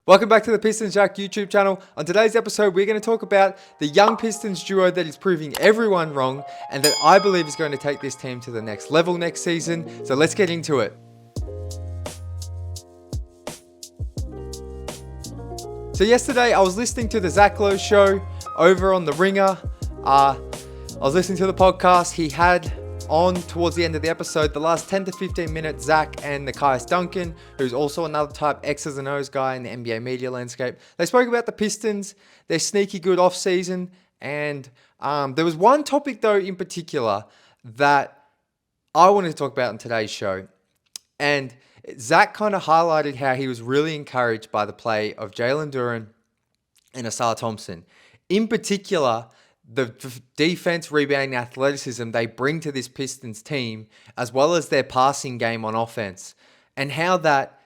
Welcome back to the Pistons Jack YouTube channel. On today's episode, we're going to talk about the young Pistons duo that is proving everyone wrong and that I believe is going to take this team to the next level next season. So let's get into it. So yesterday, I was listening to the Zach Lowe show over on The Ringer. I was listening to the podcast. He had on towards the end of the episode, the last 10 to 15 minutes, Zach and Nikias Duncan, who's also another type X's and O's guy in the NBA media landscape. They spoke about the Pistons, their sneaky good offseason, and there was one topic though in particular that I wanted to talk about in today's show. And Zach kind of highlighted how he was really encouraged by the play of Jalen Duren and Ausar Thompson. In particular, the defense, rebounding, athleticism they bring to this Pistons team, as well as their passing game on offense, and how that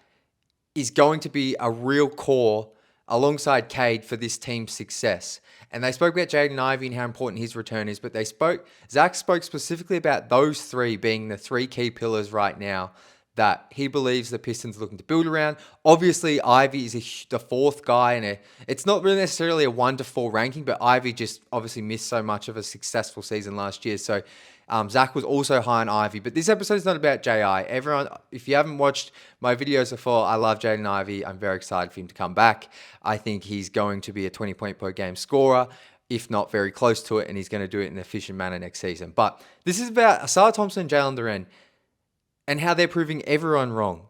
is going to be a real core alongside Cade for this team's success. And they spoke about Jaden Ivey and how important his return is, but Zach spoke specifically about those three being the three key pillars right now that he believes the Pistons are looking to build around. Obviously, Ivy is the fourth guy, and it's not really necessarily a 1-4 ranking, but Ivy just obviously missed so much of a successful season last year. So Zach was also high on Ivy. But this episode is not about J.I. Everyone, if you haven't watched my videos before, I love Jaden Ivey. I'm very excited for him to come back. I think he's going to be a 20-point per game scorer, if not very close to it, and he's going to do it in an efficient manner next season. But this is about Ausar Thompson and Jalen Duren, and how they're proving everyone wrong,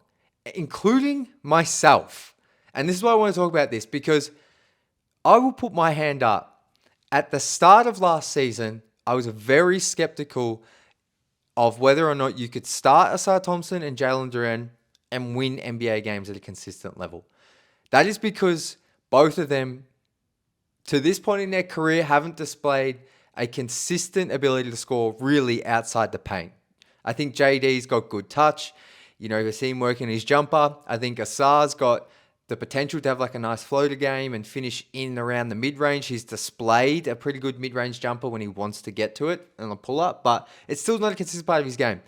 including myself. And this is why I want to talk about this, because I will put my hand up. At the start of last season, I was very skeptical of whether or not you could start Ausar Thompson and Jalen Duren and win NBA games at a consistent level. That is because both of them, to this point in their career, haven't displayed a consistent ability to score really outside the paint. I think JD's got good touch. You know, you see him working his jumper. I think Ausar's got the potential to have like a nice floater game and finish in and around the mid-range. He's displayed a pretty good mid-range jumper when he wants to get to it and a pull-up, but it's still not a consistent part of his game.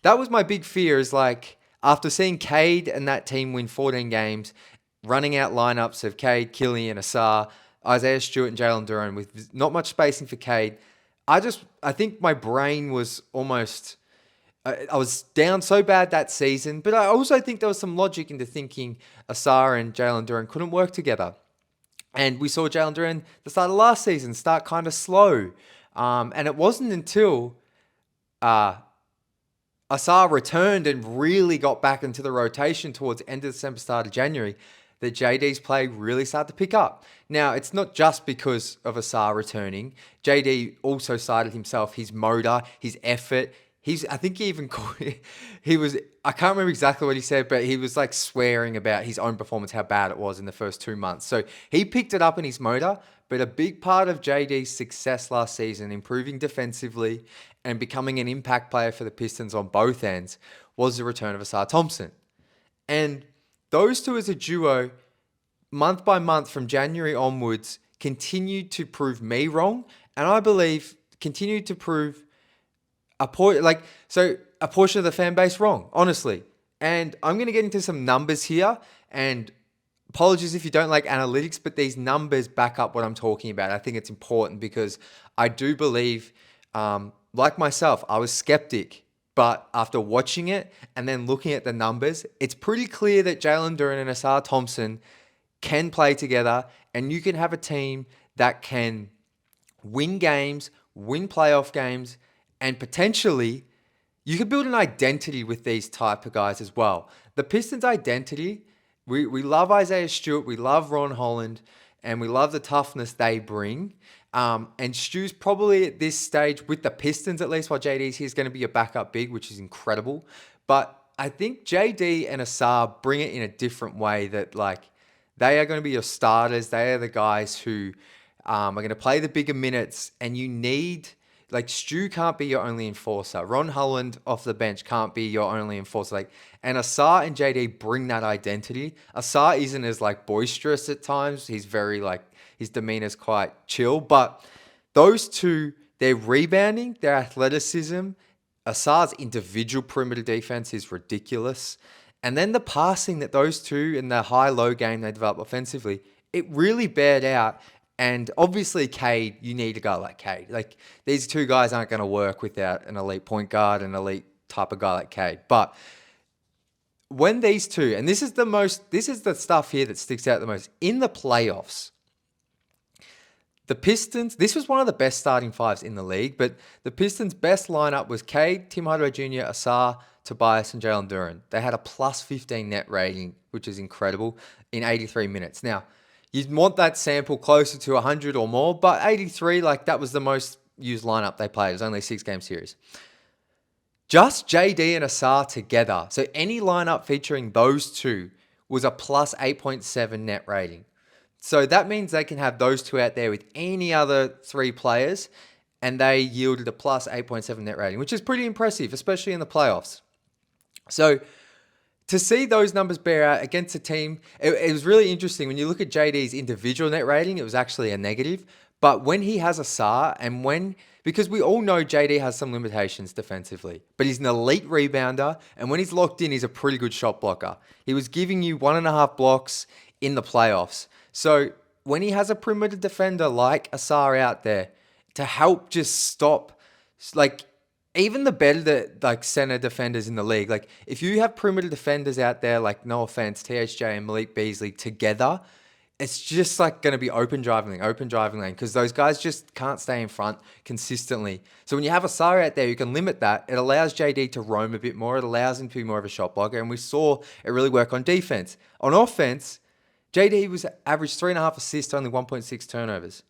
That was my big fear, is like, after seeing Cade and that team win 14 games, running out lineups of Cade, Killian, Ausar, Isaiah Stewart, and Jalen Duren with not much spacing for Cade, I think my brain was almost... I was down so bad that season, but I also think there was some logic into thinking Ausar and Jalen Duren couldn't work together. And we saw Jalen Duren at the start of last season start kind of slow. And it wasn't until Ausar returned and really got back into the rotation towards the end of December, start of January, that JD's play really started to pick up. Now, it's not just because of Ausar returning. JD also cited himself, his motor, his effort. I think he even called it, I can't remember exactly what he said, but he was like swearing about his own performance, how bad it was in the first 2 months. So he picked it up in his motor, but a big part of JD's success last season, improving defensively and becoming an impact player for the Pistons on both ends, was the return of Ausar Thompson. And those two as a duo, month by month from January onwards, continued to prove me wrong, and I believe continued to prove a portion of the fan base wrong, honestly. And I'm going to get into some numbers here, and apologies if you don't like analytics, but these numbers back up what I'm talking about. I think it's important because I do believe, like myself, I was skeptic, but after watching it and then looking at the numbers, it's pretty clear that Jalen Duren and Ausar Thompson can play together, and you can have a team that can win games, win playoff games, and potentially, you could build an identity with these type of guys as well. The Pistons' identity, we love Isaiah Stewart, we love Ron Holland, and we love the toughness they bring. And Stu's probably at this stage, with the Pistons at least, while JD's here, is going to be a backup big, which is incredible. But I think JD and Ausar bring it in a different way, that like they are going to be your starters. They are the guys who are going to play the bigger minutes, and you need... Like, Stu can't be your only enforcer. Ron Holland off the bench can't be your only enforcer. And Ausar and JD bring that identity. Ausar isn't as, boisterous at times. He's very, his demeanor's quite chill. But those two, their rebounding, their athleticism, Asar's individual perimeter defense is ridiculous. And then the passing that those two in the high-low game they develop offensively, it really bared out. And obviously, Cade, you need a guy like Cade. Like, these two guys aren't going to work without an elite point guard, an elite type of guy like Cade. But when these two, and this is the stuff here that sticks out the most, in the playoffs, the Pistons, this was one of the best starting fives in the league, but the Pistons' best lineup was Cade, Tim Hardaway Jr., Ausar, Tobias, and Jalen Duren. They had a plus 15 net rating, which is incredible, in 83 minutes. Now, you'd want that sample closer to 100 or more, but 83, like, that was the most used lineup they played. It was only a 6-game series. Just JD and Ausar together, so any lineup featuring those two, was a plus 8.7 net rating. So that means they can have those two out there with any other three players, and they yielded a plus 8.7 net rating, which is pretty impressive, especially in the playoffs. So to see those numbers bear out against a team, it was really interesting. When you look at JD's individual net rating, it was actually a negative. But when he has Ausar, because we all know JD has some limitations defensively, but he's an elite rebounder, and when he's locked in, he's a pretty good shot blocker. He was giving you 1.5 blocks in the playoffs. So when he has a perimeter defender like Ausar out there to help just stop, like, even the better center defenders in the league, like, if you have perimeter defenders out there, like, no offense, THJ and Malik Beasley together, it's just like going to be open driving lane, because those guys just can't stay in front consistently. So when you have Ausar out there, you can limit that. It allows JD to roam a bit more. It allows him to be more of a shot blocker, and we saw it really work on defense. On offense, JD was averaged 3.5 assists, only 1.6 turnovers.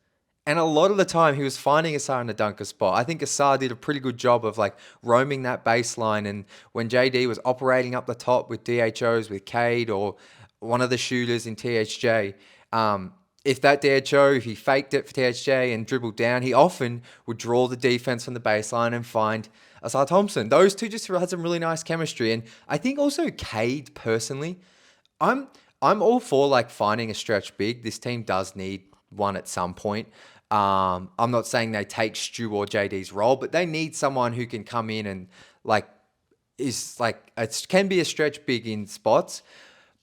And a lot of the time, he was finding Ausar in the dunker spot. I think Ausar did a pretty good job of, like, roaming that baseline. And when JD was operating up the top with DHOs, with Cade, or one of the shooters in THJ, if that DHO, if he faked it for THJ and dribbled down, he often would draw the defense from the baseline and find Ausar Thompson. Those two just had some really nice chemistry. And I think also Cade, personally, I'm all for, like, finding a stretch big. This team does need one at some point. I'm not saying they take Stu or JD's role, but they need someone who can come in and, like, it can be a stretch big in spots.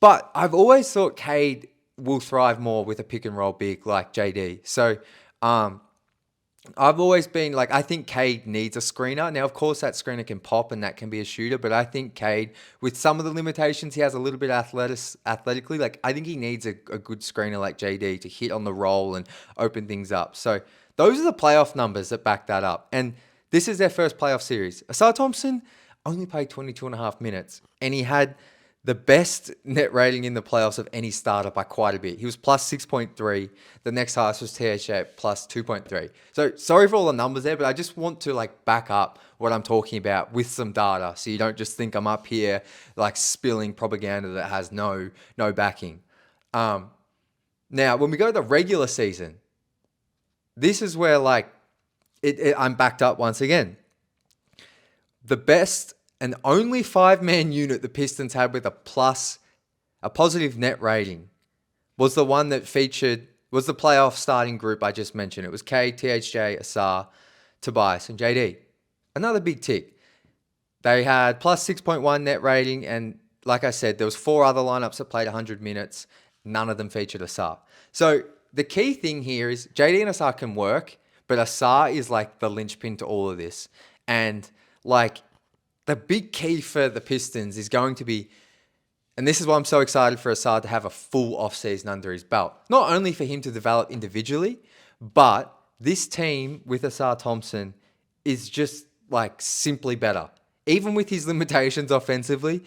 But I've always thought Cade will thrive more with a pick and roll big like JD. So I've always been like, I think Cade needs a screener. Now, of course, that screener can pop and that can be a shooter, but I think Cade, with some of the limitations, he has a little bit athletically. Like, I think he needs a good screener like JD to hit on the roll and open things up. So those are the playoff numbers that back that up. And this is their first playoff series. Ausar Thompson only played 22.5 minutes, and he had the best net rating in the playoffs of any starter by quite a bit. He was plus 6.3. The next highest was THJ at plus 2.3. So sorry for all the numbers there, but I just want to, like, back up what I'm talking about with some data, so you don't just think I'm up here, like, spilling propaganda that has no backing. Now, when we go to the regular season, this is where, like, I'm backed up once again. The best and only 5-man unit the Pistons had with a positive net rating was the one that was the playoff starting group I just mentioned. It was Cade, THJ, Ausar, Tobias, and JD. Another big tick. They had plus 6.1 net rating, and like I said, there was 4 other lineups that played 100 minutes. None of them featured Ausar. So the key thing here is JD and Ausar can work, but Ausar is, like, the linchpin to all of this. And, like, the big key for the Pistons is going to be, and this is why I'm so excited for Ausar to have a full offseason under his belt. Not only for him to develop individually, but this team with Ausar Thompson is just, like, simply better. Even with his limitations offensively,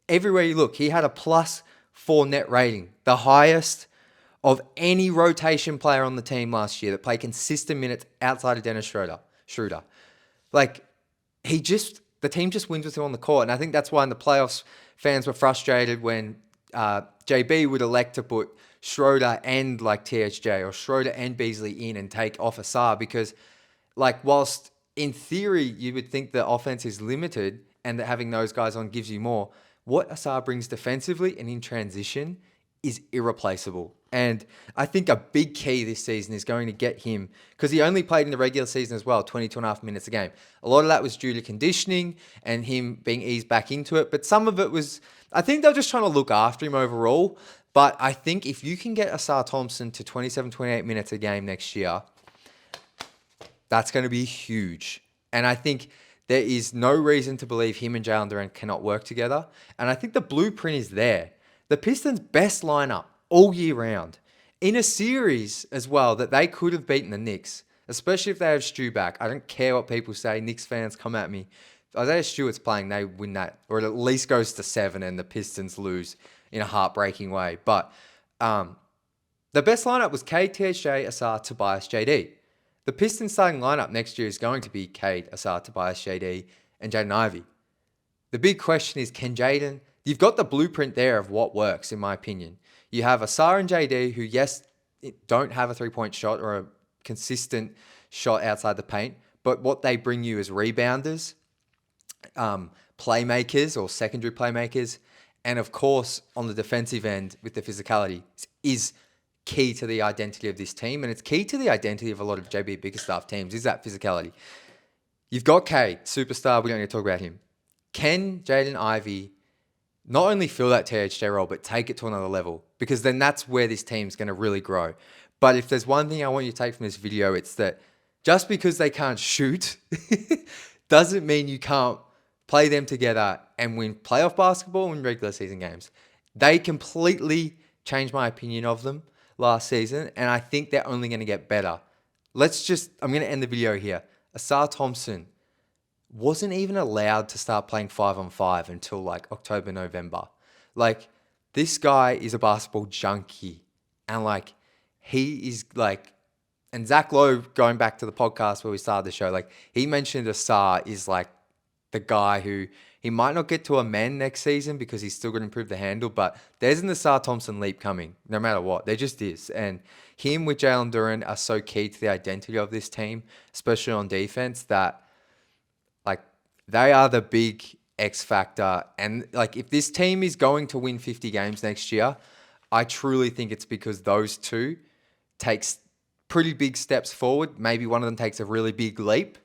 everywhere you look, he had a plus 4 net rating, the highest of any rotation player on the team last year that played consistent minutes outside of Dennis Schroeder. Like, the team just wins with him on the court. And I think that's why in the playoffs, fans were frustrated when JB would elect to put Schroeder and, like, THJ or Schroeder and Beasley in and take off Ausar, because, like, whilst in theory you would think the offense is limited and that having those guys on gives you more, what Ausar brings defensively and in transition is irreplaceable. And I think a big key this season is going to get him, because he only played in the regular season as well, 22.5 minutes a game. A lot of that was due to conditioning and him being eased back into it. But some of it was, I think they're just trying to look after him overall. But I think if you can get Ausar Thompson to 27, 28 minutes a game next year, that's going to be huge. And I think there is no reason to believe him and Jalen Duren cannot work together. And I think the blueprint is there. The Pistons' best lineup all year round, in a series as well that they could have beaten the Knicks, especially if they have Stu back. I don't care what people say. Knicks fans come at me. If Isaiah Stewart's playing, they win that, or it at least goes to 7 and the Pistons lose in a heartbreaking way. But the best lineup was Cade, THJ, Ausar, Tobias, JD. The Pistons starting lineup next year is going to be Cade, Ausar, Tobias, JD, and Jaden Ivey. The big question is, can Jaden... You've got the blueprint there of what works, in my opinion. You have Ausar and JD, who, yes, don't have a three-point shot or a consistent shot outside the paint, but what they bring you is rebounders, playmakers or secondary playmakers, and of course, on the defensive end with the physicality is key to the identity of this team, and it's key to the identity of a lot of JB Bickerstaff teams, is that physicality. You've got Cade, superstar, we don't need to talk about him. Can Jaden Ivey not only fill that THJ role, but take it to another level? Because then that's where this team's going to really grow. But if there's one thing I want you to take from this video, it's that just because they can't shoot doesn't mean you can't play them together and win playoff basketball and regular season games. They completely changed my opinion of them last season, and I think they're only going to get better. I'm going to end the video here. Ausar Thompson wasn't even allowed to start playing 5-on-5 until like October, November. Like, this guy is a basketball junkie. And like, he is like, and Zach Lowe, going back to the podcast where we started the show, like, he mentioned Ausar is like the guy who, he might not get to a man next season because he's still going to improve the handle, but there's an Ausar Thompson leap coming, no matter what. There just is. And him with Jalen Duren are so key to the identity of this team, especially on defense, that like, they are the big X factor. And like, if this team is going to win 50 games next year, I truly think it's because those two takes pretty big steps forward. Maybe one of them takes a really big leap,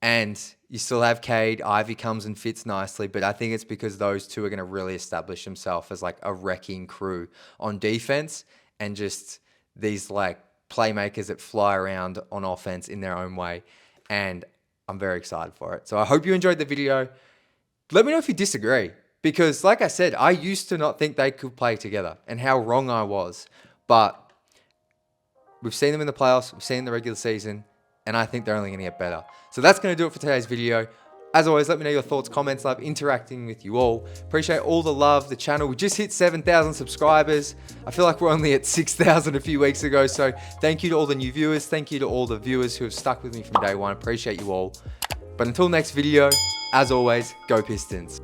and you still have Cade. Ivy comes and fits nicely, but I think it's because those two are going to really establish themselves as like a wrecking crew on defense, and just these like playmakers that fly around on offense in their own way. And I'm very excited for it. So I hope you enjoyed the video. Let me know if you disagree, because like I said, I used to not think they could play together, and how wrong I was. But we've seen them in the playoffs, we've seen them in the regular season, and I think they're only going to get better. So that's going to do it for today's video. As always, let me know your thoughts, comments. Love interacting with you all. Appreciate all the love. The channel, we just hit 7,000 subscribers. I feel like we're only at 6,000 a few weeks ago. So thank you to all the new viewers. Thank you to all the viewers who have stuck with me from day one. Appreciate you all. But until next video, as always, go Pistons.